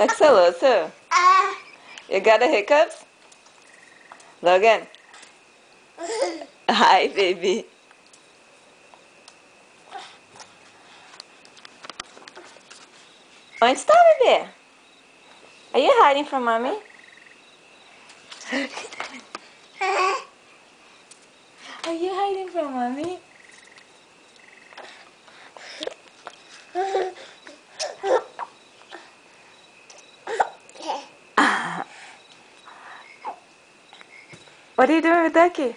Tak seloso. You got the hiccups? Logan. Hi, baby. Onde está, bebê? Are you hiding from mommy? Are you hiding from mommy? What are you doing with Ducky?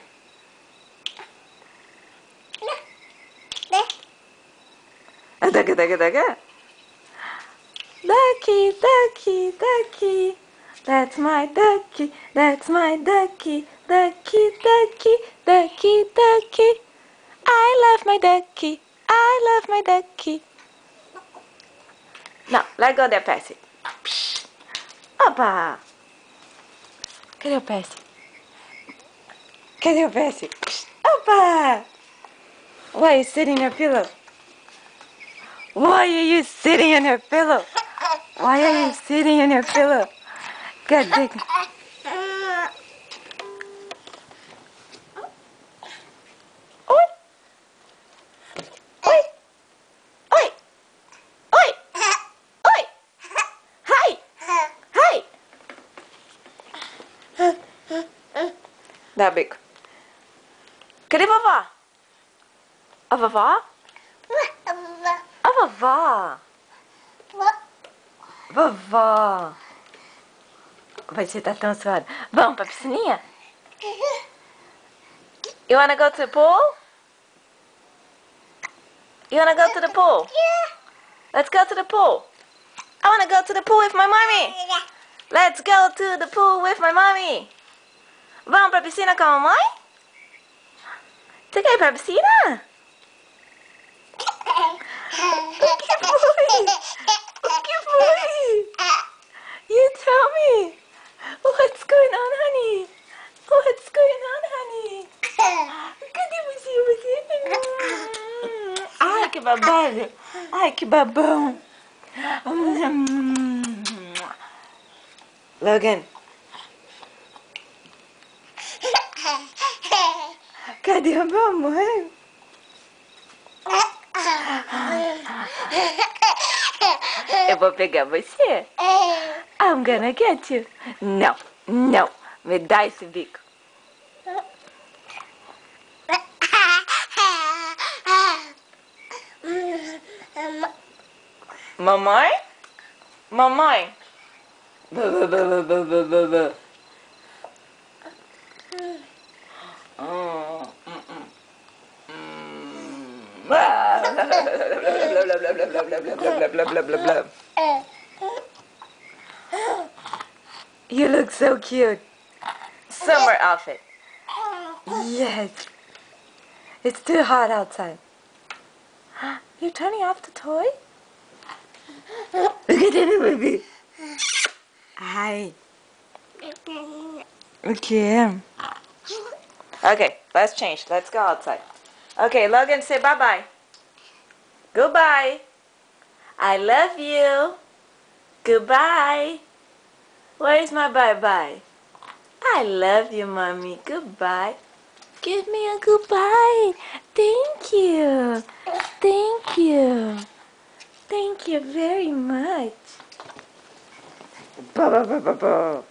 Ducky, Ducky, Ducky. Ducky, Ducky, Ducky. That's my Ducky, that's my Ducky. Ducky, Ducky, Ducky, Ducky. I love my Ducky, I love my Ducky. Não, let go there, Percy. Opa! Cadê o Percy? Cadê o Percy? Opa! Why are you sitting on your pillow? Why are you sitting on your pillow? Why are you sitting on your pillow? God dang. Oi! Oi! Oi! Oi! Oi! Hi! Hi! Dá bico. Cadê a vovó? A vovó? A vovó. Vovó. Você tá tão suada. Vamos pra piscininha? You wanna go to the pool? You wanna go to the pool? Let's go to the pool. I wanna go to the pool with my mommy. Let's go to the pool with my mommy. Vamos pra piscina com a mamãe? Você quer ir pra piscina? O que foi? O que foi? You tell me. What's going on, honey? What's going on, honey? Cadê você? Ai, que babado. Ai, que babão. Logan. Cadê a mamãe? Eu vou pegar você. I'm gonna get you. Não, não. Me dá esse bico. Mamãe? Mamãe? You look so cute. Summer outfit. Yes. It's too hot outside. You're turning off the toy? Look at it, baby. Hi. Okay. Okay, let's change. Let's go outside. Okay, Logan, say bye-bye. Goodbye. I love you. Goodbye. Where's my bye-bye? I love you, Mommy. Goodbye. Give me a goodbye. Thank you. Thank you. Thank you very much. Ba ba ba ba ba.